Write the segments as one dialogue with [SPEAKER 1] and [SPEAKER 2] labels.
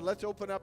[SPEAKER 1] let's open up.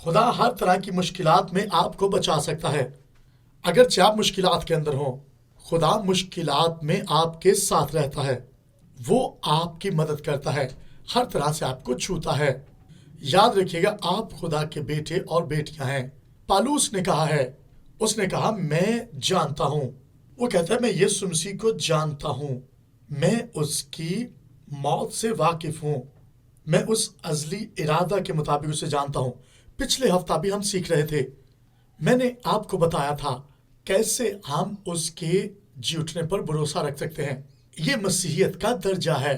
[SPEAKER 2] خدا ہر طرح کی مشکلات میں آپ کو بچا سکتا ہے۔ اگرچہ آپ مشکلات کے اندر ہوں، خدا مشکلات میں آپ کے ساتھ رہتا ہے۔ وہ آپ کی مدد کرتا ہے، ہر طرح سے آپ کو چھوتا ہے۔ یاد رکھیے گا، آپ خدا کے بیٹے اور بیٹیاں ہیں۔ پالوس نے کہا ہے، اس نے کہا میں جانتا ہوں، وہ کہتا ہے میں یسوع مسیح کو جانتا ہوں، میں اس کی موت سے واقف ہوں، میں اس ازلی ارادہ کے مطابق اسے جانتا ہوں۔ پچھلے ہفتہ بھی ہم سیکھ رہے تھے، میں نے آپ کو بتایا تھا کیسے ہم اس کے جی اٹھنے پر بھروسہ رکھ سکتے ہیں۔ یہ مسیحیت کا درجہ ہے،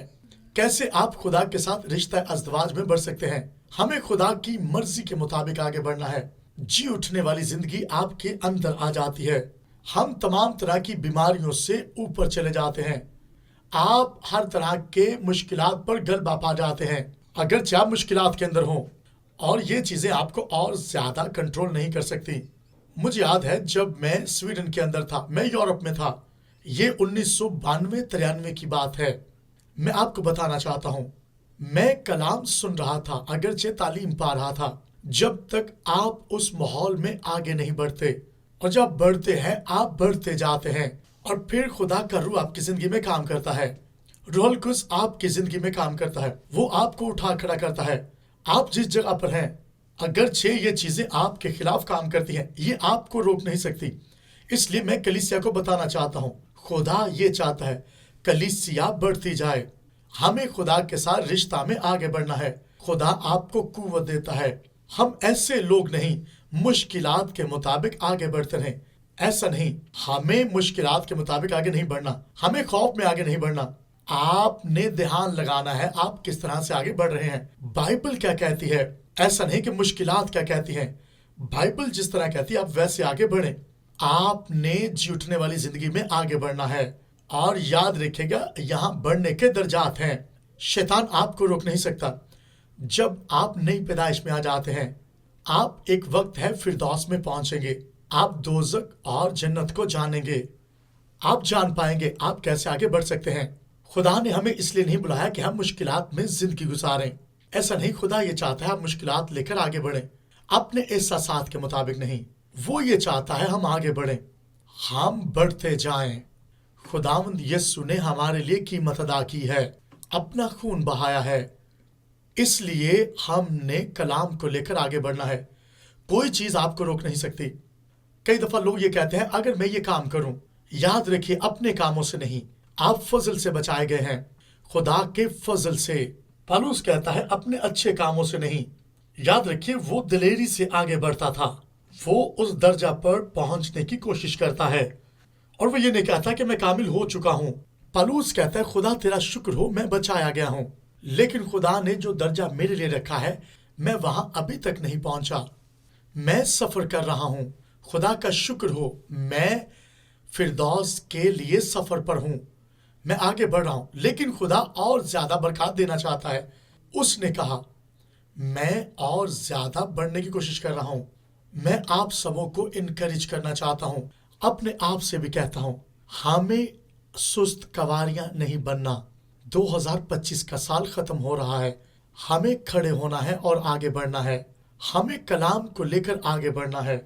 [SPEAKER 2] کیسے آپ خدا کے ساتھ رشتہ ازدواج میں بڑھ سکتے ہیں۔ ہمیں خدا کی مرضی کے مطابق آگے بڑھنا ہے۔ جی اٹھنے والی زندگی آپ کے اندر آ جاتی ہے، ہم تمام طرح کی بیماریوں سے اوپر چلے جاتے ہیں، آپ ہر طرح کے مشکلات پر غلبہ پا جاتے ہیں۔ اگرچہ آپ مشکلات کے اندر ہوں اور یہ چیزیں آپ کو اور زیادہ کنٹرول نہیں کر سکتی۔ مجھے یاد ہے جب میں سویڈن کے اندر تھا، میں یورپ میں تھا، یہ 1992-93 کی بات ہے۔ میں آپ کو بتانا چاہتا ہوں، میں کلام سن رہا تھا، اگرچہ تعلیم پا رہا تھا۔ جب تک آپ اس ماحول میں آگے نہیں بڑھتے، اور جب بڑھتے ہیں آپ بڑھتے جاتے ہیں، اور پھر خدا کا روح آپ کی زندگی میں کام کرتا ہے، روح القدس آپ کی زندگی میں کام کرتا ہے، وہ آپ کو اٹھا کھڑا کرتا ہے۔ آپ جس جگہ پر ہیں، اگرچہ یہ چیزیں آپ کے خلاف کام کرتی ہیں، یہ آپ کو روک نہیں سکتی۔ اس لیے میں کلیسیا کو بتانا چاہتا ہوں، خدا یہ چاہتا ہے کلیسیا بڑھتی جائے، ہمیں خدا کے ساتھ رشتہ میں آگے بڑھنا ہے۔ خدا آپ کو قوت دیتا ہے، ہم ایسے لوگ نہیں مشکلات کے مطابق آگے بڑھتے رہیں، ایسا نہیں، ہمیں مشکلات کے مطابق آگے نہیں بڑھنا، ہمیں خوف میں آگے نہیں بڑھنا۔ آپ نے دھیان لگانا ہے آپ کس طرح سے آگے بڑھ رہے ہیں، بائبل کیا کہتی ہے، ایسا نہیں کہ مشکلات کیا کہتی ہیں، بائبل جس طرح کہتی ہے آپ ویسے آگے بڑھیں۔ آپ نے جی اٹھنے والی زندگی میں آگے بڑھنا ہے، اور یاد رکھے گا یہاں بڑھنے کے درجات ہیں، شیطان آپ کو روک نہیں سکتا۔ جب آپ نئی پیدائش میں آ جاتے ہیں، آپ ایک وقت ہے فردوس میں پہنچیں گے، آپ دوزخ اور جنت کو جانیں گے، آپ جان پائیں گے آپ کیسے آگے بڑھ سکتے ہیں۔ خدا نے ہمیں اس لیے نہیں بلایا کہ ہم مشکلات میں زندگی گزاریں، ایسا نہیں، خدا یہ چاہتا ہے آپ مشکلات لے کر آگے بڑھیں، اپنے احساسات کے مطابق نہیں، وہ یہ چاہتا ہے ہم آگے بڑھیں، ہم بڑھتے جائیں۔ خداوند یسوع نے ہمارے لیے قیمت ادا کی ہے، اپنا خون بہایا ہے، اس لیے ہم نے کلام کو لے کر آگے بڑھنا ہے، کوئی چیز آپ کو روک نہیں سکتی۔ کئی دفعہ لوگ یہ کہتے ہیں اگر میں یہ کام کروں، یاد رکھیے اپنے کاموں سے نہیں، آپ فضل سے بچائے گئے ہیں، خدا کے فضل سے۔ پالوس کہتا ہے اپنے اچھے کاموں سے نہیں، یاد رکھیے وہ دلیری سے آگے بڑھتا تھا، وہ اس درجہ پر پہنچنے کی کوشش کرتا ہے، اور وہ یہ نہیں کہتا کہ میں کامل ہو چکا ہوں۔ پالوس کہتا ہے خدا تیرا شکر ہو میں بچایا گیا ہوں، لیکن خدا نے جو درجہ میرے لیے رکھا ہے میں وہاں ابھی تک نہیں پہنچا، میں سفر کر رہا ہوں۔ خدا کا شکر ہو میں فردوس کے لیے سفر پر ہوں، میں آگے بڑھ رہا ہوں، لیکن خدا اور زیادہ برکات دینا چاہتا ہے۔ اس نے کہا میں اور زیادہ بڑھنے کی کوشش کر رہا ہوں۔ میں آپ سبوں کو انکریج کرنا چاہتا ہوں، اپنے آپ سے بھی کہتا ہوں، ہمیں سست کواریاں نہیں بننا۔ 2025 کا سال ختم ہو رہا ہے، ہمیں کھڑے ہونا ہے اور آگے بڑھنا ہے، ہمیں کلام کو لے کر آگے بڑھنا ہے۔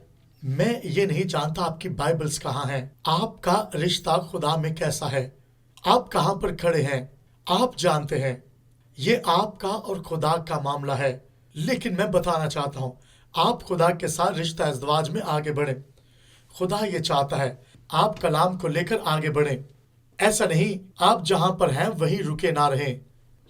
[SPEAKER 2] میں یہ نہیں جانتا آپ کی بائبلز کہاں ہیں، آپ کا رشتہ خدا میں کیسا ہے، آپ کہاں پر کھڑے ہیں، آپ جانتے ہیں، یہ آپ کا اور خدا کا معاملہ ہے۔ لیکن میں بتانا چاہتا ہوں آپ خدا کے ساتھ رشتہ ازدواج میں آگے بڑھیں، خدا یہ چاہتا ہے آپ کلام کو لے کر آگے بڑھیں، ایسا نہیں آپ جہاں پر ہیں وہیں رکے نہ رہیں۔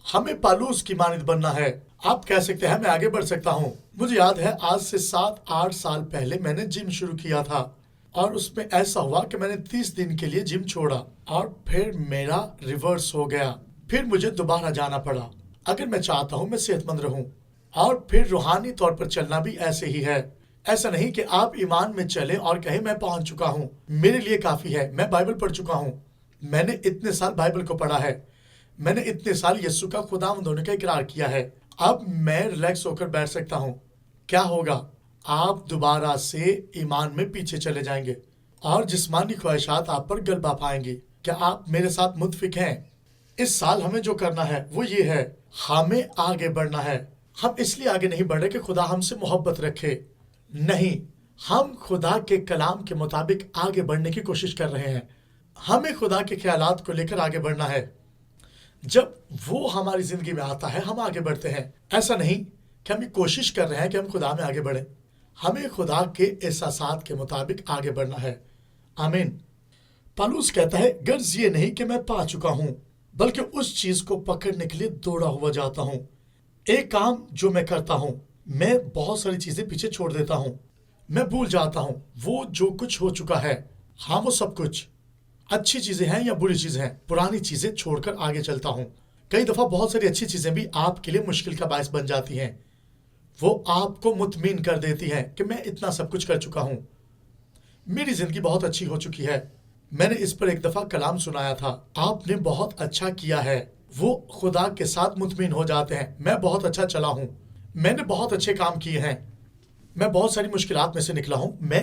[SPEAKER 2] ہمیں پالوس کی مانند بننا ہے۔ آپ کہہ سکتے ہیں میں آگے بڑھ سکتا ہوں، مجھے یاد ہے آج سے 7-8 سال پہلے میں نے جم شروع کیا تھا، اور اس میں ایسا ہوا کہ میں نے 30 دن کے لیے جم چھوڑا، اور پھر میرا ریورس ہو گیا، پھر مجھے دوبارہ جانا پڑا۔ اگر میں چاہتا ہوں میں صحت مند رہوں، اور پھر روحانی طور پر چلنا بھی ایسے ہی ہے، ایسا نہیں کہ آپ ایمان میں چلیں اور کہیں میں پہنچ چکا ہوں، میرے لیے کافی ہے، میں بائبل پڑھ چکا ہوں، میں نے اتنے سال بائبل کو پڑھا ہے، میں نے اتنے سال یسوع کا خداوند ہونے کا اقرار کیا ہے، اب میں ریلیکس ہو کر بیٹھ سکتا ہوں۔ کیا ہوگا؟ آپ دوبارہ سے ایمان میں پیچھے چلے جائیں گے، اور جسمانی خواہشات آپ پر غلبہ پائیں گی۔ کیا آپ میرے ساتھ متفق ہیں؟ اس سال ہمیں جو کرنا ہے وہ یہ ہے، ہمیں آگے بڑھنا ہے، ہم اس لیے آگے نہیں بڑھ رہے کہ خدا ہم سے محبت رکھے، نہیں، ہم خدا کے کلام کے مطابق آگے بڑھنے کی کوشش کر رہے ہیں۔ ہمیں خدا کے خیالات کو لے کر آگے بڑھنا ہے۔ جب وہ ہماری زندگی میں آتا ہے ہم آگے بڑھتے ہیں۔ ایسا نہیں کہ ہم یہ کوشش کر رہے ہیں کہ ہم خدا میں آگے بڑھیں، ہمیں خدا کے احساسات کے مطابق آگے بڑھنا ہے۔ آمین۔ پالوس کہتا ہے غرض یہ نہیں کہ میں پا چکا ہوں بلکہ اس چیز کو پکڑنے کے لیے دوڑا ہوا جاتا ہوں۔ ایک کام جو میں کرتا ہوں، میں بہت ساری چیزیں پیچھے چھوڑ دیتا ہوں، میں بھول جاتا ہوں وہ جو کچھ ہو چکا ہے، ہاں وہ سب کچھ اچھی چیزیں ہیں یا بری چیزیں ہیں، پرانی چیزیں چھوڑ کر آگے چلتا ہوں۔ کئی دفعہ بہت ساری اچھی چیزیں بھی آپ کے لیے مشکل کا باعث بن جاتی ہیں، وہ آپ کو مطمئن کر دیتی ہیں کہ میں اتنا سب کچھ کر چکا ہوں، میری زندگی بہت اچھی ہو چکی ہے۔ میں نے اس پر ایک دفعہ کلام سنایا تھا، آپ نے بہت اچھا کیا ہے۔ وہ خدا کے ساتھ مطمئن ہو جاتے ہیں، میں بہت اچھا چلا ہوں، میں نے بہت اچھے کام کیے ہیں، میں بہت ساری مشکلات میں سے نکلا ہوں، میں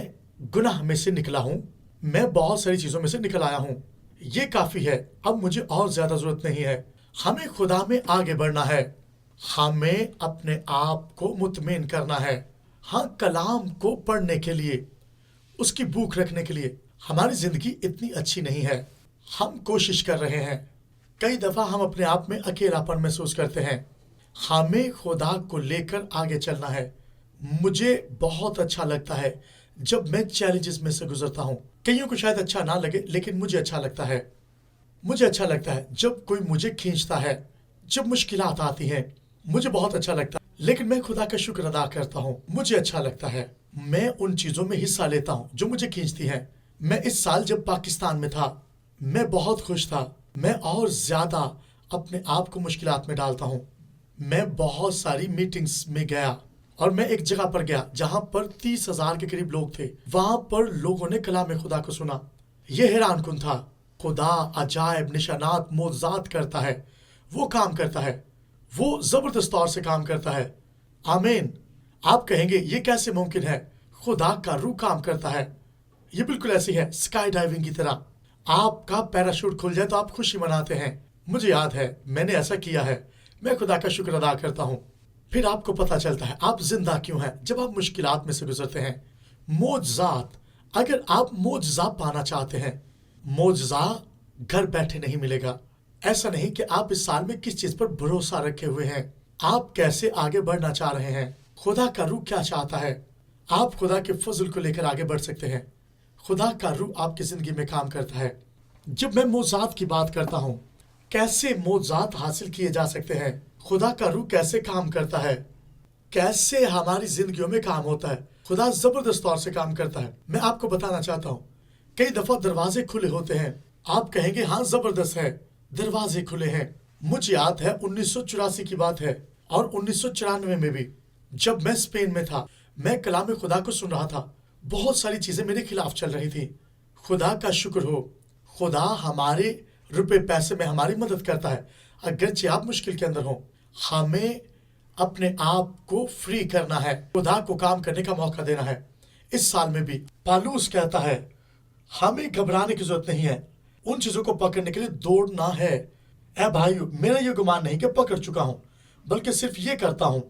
[SPEAKER 2] گناہ میں سے نکلا ہوں، میں بہت ساری چیزوں میں سے نکل آیا ہوں، یہ کافی ہے، اب مجھے اور زیادہ ضرورت نہیں ہے۔ ہمیں خدا میں آگے بڑھنا ہے، ہمیں اپنے آپ کو مطمئن کرنا ہے۔ ہاں، کلام کو پڑھنے کے لیے، اس کی بھوک رکھنے کے لیے ہماری زندگی اتنی اچھی نہیں ہے، ہم کوشش کر رہے ہیں، کئی دفعہ ہم اپنے آپ میں اکیلا پن محسوس کرتے ہیں، ہمیں خدا کو لے کر آگے چلنا ہے۔ مجھے بہت اچھا لگتا ہے جب میں چیلنجز میں سے گزرتا ہوں، کئیوں کو شاید اچھا نہ لگے لیکن مجھے اچھا لگتا ہے۔ مجھے اچھا لگتا ہے جب کوئی مجھے کھینچتا ہے، جب مشکلات آتی ہیں، مجھے بہت اچھا لگتا ہے، لیکن میں خدا کا شکر ادا کرتا ہوں، مجھے اچھا لگتا ہے، میں ان چیزوں میں حصہ لیتا ہوں جو مجھے کھینچتی ہیں۔ میں اس سال جب پاکستان میں تھا میں بہت خوش تھا، میں اور زیادہ اپنے آپ کو مشکلات میں ڈالتا ہوں۔ میں بہت ساری میٹنگز میں گیا اور میں ایک جگہ پر گیا جہاں پر 30,000 کے قریب لوگ تھے، وہاں پر لوگوں نے کلام خدا کو سنا، یہ حیران کن تھا۔ خدا عجائب نشانات معجزات کرتا ہے، وہ کام کرتا ہے، وہ زبردست طور سے کام کرتا ہے۔ آمین۔ آپ کہیں گے یہ کیسے ممکن ہے؟ خدا کا روح کام کرتا ہے، یہ بالکل ایسی ہے اسکائی ڈائیونگ کی طرح، آپ کا پیراشوٹ کھل جائے تو آپ خوشی مناتے ہیں۔ مجھے یاد ہے میں نے ایسا کیا ہے، میں خدا کا شکر ادا کرتا ہوں۔ پھر آپ کو پتا چلتا ہے آپ زندہ کیوں ہیں جب آپ مشکلات میں سے گزرتے ہیں۔ معجزات، اگر آپ معجزہ پانا چاہتے ہیں، معجزہ گھر بیٹھے نہیں ملے گا۔ ایسا نہیں کہ آپ اس سال میں کس چیز پر بھروسہ رکھے ہوئے ہیں، آپ کیسے آگے بڑھنا چاہ رہے ہیں، خدا کا روح کیا چاہتا ہے۔ آپ خدا کے فضل کو لے کر آگے بڑھ سکتے ہیں، خدا کا روح آپ کی زندگی میں کام کرتا ہے۔ جب میں معجزات کی بات کرتا ہوں، کیسے معجزات حاصل کیے جا سکتے ہیں، خدا کا روح کیسے کام کرتا ہے، کیسے ہماری زندگیوں میں کام ہوتا ہے، خدا زبردست طور سے کام کرتا ہے۔ میں آپ کو بتانا چاہتا ہوں، کئی دفعہ دروازے کھلے ہوتے ہیں، آپ کہیں گے ہاں زبردست ہے، دروازے کھلے ہیں۔ مجھے یاد ہے 1984 کی بات ہے اور 1994 میں بھی، جب میں اسپین میں تھا، میں کلام خدا کو سن رہا تھا، بہت ساری چیزیں میرے خلاف چل رہی تھی۔ خدا کا شکر ہو، خدا ہمارے روپے پیسے میں ہماری مدد کرتا ہے، اگرچہ آپ مشکل کے اندر ہوں۔ ہمیں اپنے آپ کو فری کرنا ہے، خدا کو کام کرنے کا موقع دینا ہے۔ اس سال میں بھی پالوس کہتا ہے ہمیں گھبرانے کی ضرورت نہیں ہے، ان چیزوں کو پکڑنے کے لیے دوڑنا ہے۔ اے بھائیو، میرا یہ گمان نہیں کہ پکڑ چکا ہوں، بلکہ صرف یہ کرتا ہوں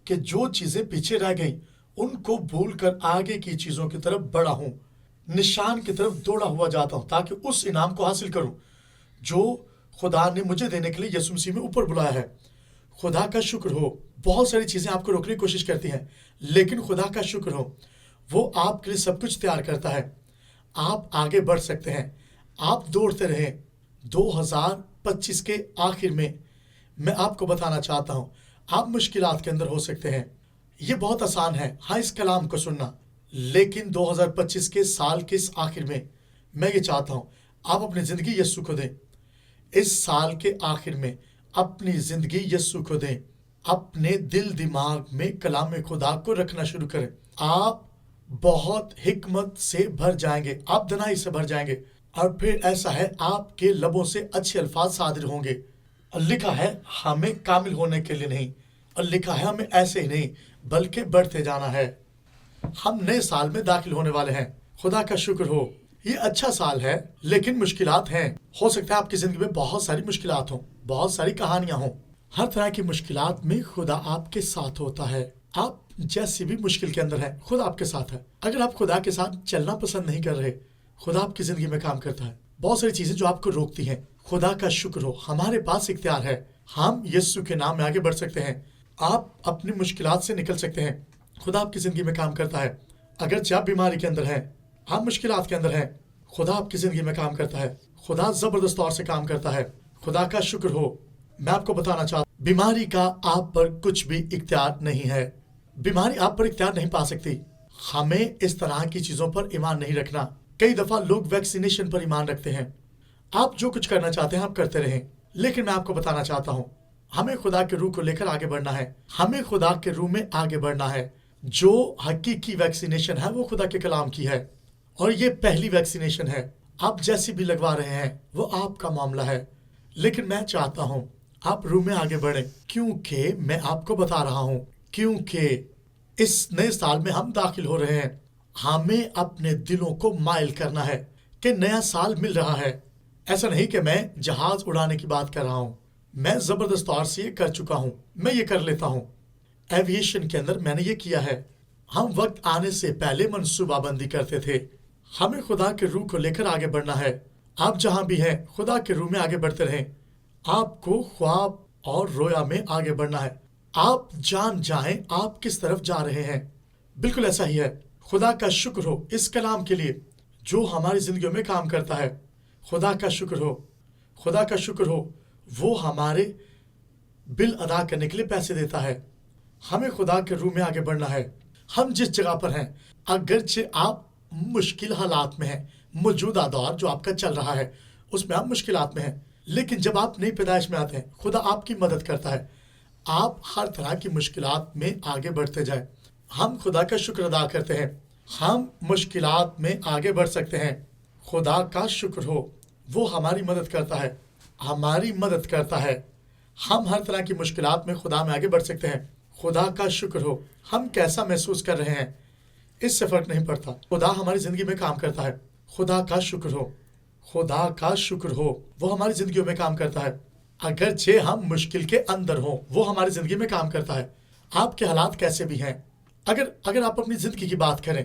[SPEAKER 2] کہ جو چیزیں پیچھے رہ گئیں ان کو بھول کر آگے کی چیزوں کی طرف بڑھا ہوں، نشان کی طرف دوڑا ہوا جاتا ہوں تاکہ اس انعام کو حاصل کروں جو خدا نے مجھے دینے کے لیے یسوع مسیح میں اوپر بلایا ہے۔ خدا کا شکر ہو، بہت ساری چیزیں آپ کو روکنے کی کوشش کرتی ہیں، لیکن خدا کا شکر ہو وہ آپ کے لیے سب کچھ تیار کرتا ہے، آپ آگے بڑھ سکتے ہیں، آپ دوڑتے رہیں۔ 2025 کے آخر میں آپ کو بتانا چاہتا ہوں آپ مشکلات کے اندر ہو سکتے ہیں، یہ بہت آسان ہے ہاں اس کلام کو سننا، لیکن 2025 کے سال کے اس آخر میں یہ چاہتا ہوں آپ اپنی زندگی یسوع کو دیں۔ اس سال کے آخر میں اپنی زندگی یسوع کو دیں، اپنے دل دماغ میں کلام خدا کو رکھنا شروع کریں، آپ بہت حکمت سے بھر جائیں گے، آپ دنائی سے بھر جائیں گے، اور پھر ایسا ہے آپ کے لبوں سے اچھے الفاظ صادر ہوں گے۔ اور لکھا ہے ہمیں کامل ہونے کے لیے نہیں، اور لکھا ہے ہمیں ایسے ہی نہیں بلکہ بڑھتے جانا ہے۔ ہم نئے سال میں داخل ہونے والے ہیں، خدا کا شکر ہو، یہ اچھا سال ہے لیکن مشکلات ہیں، ہو سکتا ہے آپ کی زندگی میں بہت ساری مشکلات ہوں، بہت ساری کہانیاں ہوں، ہر طرح کی مشکلات میں خدا آپ کے ساتھ ہوتا ہے. آپ جیسی بھی مشکل کے اندر ہیں خدا آپ کے ساتھ ہے. اگر آپ خدا کے ساتھ چلنا پسند نہیں کر رہے، خدا آپ کی زندگی میں کام کرتا ہے. بہت ساری چیزیں جو آپ کو روکتی ہیں، خدا کا شکر ہو ہمارے پاس اختیار ہے. ہم یسوع کے نام میں آگے بڑھ سکتے ہیں. آپ اپنی مشکلات سے نکل سکتے ہیں. خدا آپ کی زندگی میں کام کرتا ہے. اگرچہ آپ بیماری کے اندر ہیں، آپ مشکلات کے اندر ہیں، خدا آپ کی زندگی میں کام کرتا ہے. خدا زبردست طور سے کام کرتا ہے. خدا کا شکر ہو. میں آپ کو بتانا چاہتا ہوں، بیماری کا آپ پر کچھ بھی اختیار نہیں ہے. بیماری آپ پر اختیار نہیں پا سکتی. ہمیں اس طرح کی چیزوں پر ایمان نہیں رکھنا. کئی دفعہ لوگ ویکسینیشن پر ایمان رکھتے ہیں. آپ جو کچھ کرنا چاہتے ہیں آپ کرتے رہیں، لیکن میں آپ کو بتانا چاہتا ہوں ہمیں خدا کے روح کو لے کر آگے بڑھنا ہے. ہمیں خدا کے روح میں آگے بڑھنا ہے. جو حقیقی ویکسینیشن ہے وہ خدا کے کلام کی ہے، اور یہ پہلی ویکسینیشن ہے. آپ جیسی بھی لگوا رہے ہیں وہ آپ کا معاملہ ہے، لیکن میں چاہتا ہوں آپ روح میں آگے بڑھیں، کیونکہ میں آپ کو بتا رہا ہوں، کیونکہ اس نئے سال میں ہم داخل ہو رہے ہیں. ہمیں اپنے دلوں کو مائل کرنا ہے کہ نیا سال مل رہا ہے. ایسا نہیں کہ میں جہاز اڑانے کی بات کر رہا ہوں. میں زبردست طور سے یہ کر چکا ہوں، میں یہ کر لیتا ہوں. ایویشن کے اندر میں نے یہ کیا ہے. ہم وقت آنے سے پہلے منصوبہ بندی کرتے تھے. ہمیں خدا کے روح کو لے کر آگے بڑھنا ہے. آپ جہاں بھی ہیں خدا کے روح میں آگے بڑھتے رہیں. آپ کو خواب اور رویا میں آگے بڑھنا ہے. آپ جان جائیں آپ کس طرف جا رہے ہیں. بالکل ایسا ہی ہے. خدا کا شکر ہو اس کلام کے لیے جو ہماری زندگیوں میں کام کرتا ہے. خدا کا شکر ہو. خدا کا شکر ہو وہ ہمارے بل ادا کرنے کے لیے پیسے دیتا ہے. ہمیں خدا کے روح میں آگے بڑھنا ہے. ہم جس جگہ پر ہیں، اگرچہ آپ مشکل حالات میں ہیں، موجودہ دور جو آپ کا چل رہا ہے اس میں آپ مشکلات میں ہیں، لیکن جب آپ نئی پیدائش میں آتے ہیں خدا آپ کی مدد کرتا ہے. آپ ہر طرح کی مشکلات میں آگے بڑھتے جائیں. ہم خدا کا شکر ادا کرتے ہیں. ہم مشکلات میں آگے بڑھ سکتے ہیں. خدا کا شکر ہو وہ ہماری مدد کرتا ہے، ہماری مدد کرتا ہے. ہم ہر طرح کی مشکلات میں خدا میں آگے بڑھ سکتے ہیں. خدا کا شکر ہو. ہم کیسا محسوس کر رہے ہیں اس سے فرق نہیں پڑتا. خدا ہماری زندگی میں کام کرتا ہے. خدا کا شکر ہو. خدا کا شکر ہو وہ ہماری زندگیوں میں کام کرتا ہے. اگرچہ ہم مشکل کے اندر ہوں وہ ہماری زندگی میں کام کرتا ہے. آپ کے حالات کیسے بھی ہیں، اگر آپ اپنی زندگی کی بات کریں،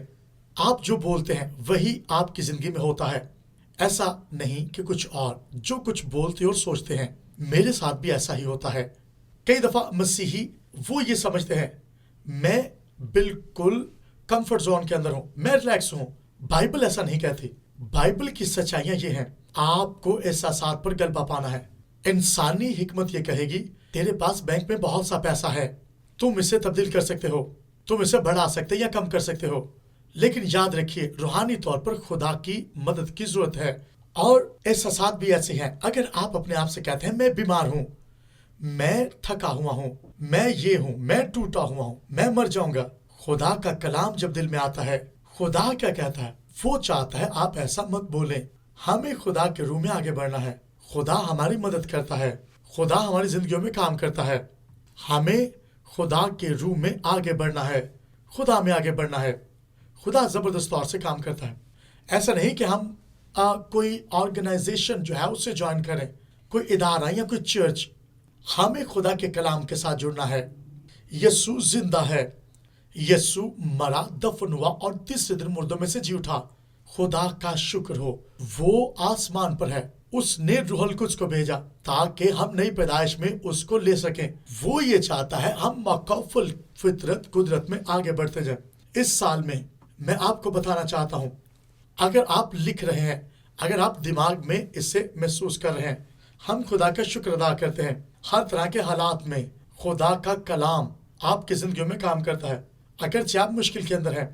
[SPEAKER 2] آپ جو بولتے ہیں وہی آپ کی زندگی میں ہوتا ہے. ایسا نہیں کہ کچھ اور جو کچھ بولتے اور سوچتے ہیں. میرے ساتھ بھی ایسا ہی ہوتا ہے. کئی دفعہ مسیحی وہ یہ سمجھتے ہیں میں بالکل کمفرٹ زون کے اندر ہوں، میں ریلیکس ہوں. بائبل ایسا نہیں کہتی. بائبل کی سچائیاں یہ ہیں، آپ کو احساسات پر غلبہ پانا ہے. انسانی حکمت یہ کہے گی تیرے پاس بینک میں بہت سا پیسہ ہے، تم اسے تبدیل کر سکتے ہو، تم اسے بڑھا سکتے یا کم کر سکتے ہو. لیکن یاد رکھیے روحانی طور پر خدا کی مدد کی ضرورت ہے. اور احساسات بھی ایسے ہیں. اگر آپ اپنے آپ سے کہتے ہیں میں بیمار ہوں، میں تھکا ہوا ہوں، میں یہ ہوں، میں ٹوٹا ہوا ہوں، میں مر جاؤں گا، خدا کا کلام جب دل میں آتا ہے خدا کیا کہتا ہے؟ وہ چاہتا ہے آپ ایسا مت بولیں. ہمیں خدا کے روح میں آگے بڑھنا ہے. خدا ہماری مدد کرتا ہے. خدا ہماری زندگیوں میں کام کرتا ہے. ہمیں خدا کے روح میں آگے بڑھنا ہے. خدا میں آگے بڑھنا ہے. خدا زبردست طور سے کام کرتا ہے. ایسا نہیں کہ ہم کوئی آرگنائزیشن جو ہے اس سے جوائن کریں، کوئی ادارہ یا کوئی چرچ. ہمیں خدا کے کلام کے ساتھ جڑنا ہے. یسوع زندہ ہے. یسوع مرا، دفن ہوا اور تیسرے دن مردوں میں سے جی اٹھا. خدا کا شکر ہو وہ آسمان پر ہے. اس نے روح القدس کو بھیجا تاکہ ہم نئی پیدائش میں اس کو لے سکیں. وہ یہ چاہتا ہے ہم مکفل فطرت قدرت میں آگے بڑھتے جائیں. اس سال میں آپ کو بتانا چاہتا ہوں، اگر آپ لکھ رہے ہیں، اگر آپ دماغ میں اس سے محسوس کر رہے ہیں، ہم خدا کا شکر ادا کرتے ہیں. ہر طرح کے حالات میں خدا کا کلام آپ کی زندگیوں میں کام کرتا ہے. اگرچہ آپ مشکل کے اندر ہیں،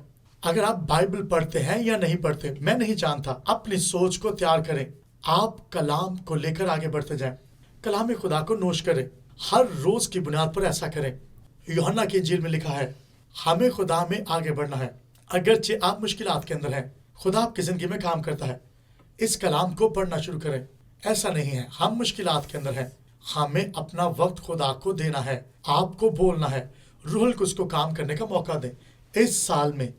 [SPEAKER 2] اگر آپ بائبل پڑھتے ہیں یا نہیں پڑھتے میں نہیں جانتا، اپنی سوچ کو تیار کریں. آپ کلام کو لے کر آگے بڑھتے جائیں. کلام خدا کو نوش کریں. ہر روز کی بنیاد پر ایسا کریں. یوحنا کی انجیل میں لکھا ہے ہمیں خدا میں آگے بڑھنا ہے. اگرچہ آپ مشکلات کے اندر ہیں خدا آپ کی زندگی میں کام کرتا ہے. اس کلام کو پڑھنا شروع کریں. ایسا نہیں ہے ہم مشکلات کے اندر ہیں، ہمیں اپنا وقت خدا کو دینا ہے. آپ کو بولنا ہے، روح القدس کو کام کرنے کا موقع دیں. اس سال میں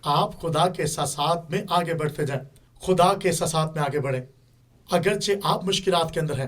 [SPEAKER 2] آپ خدا کے احساسات میں آگے بڑھتے جائیں. خدا کے احساسات میں آگے بڑھیں. اگرچہ آپ مشکلات کے اندر ہیں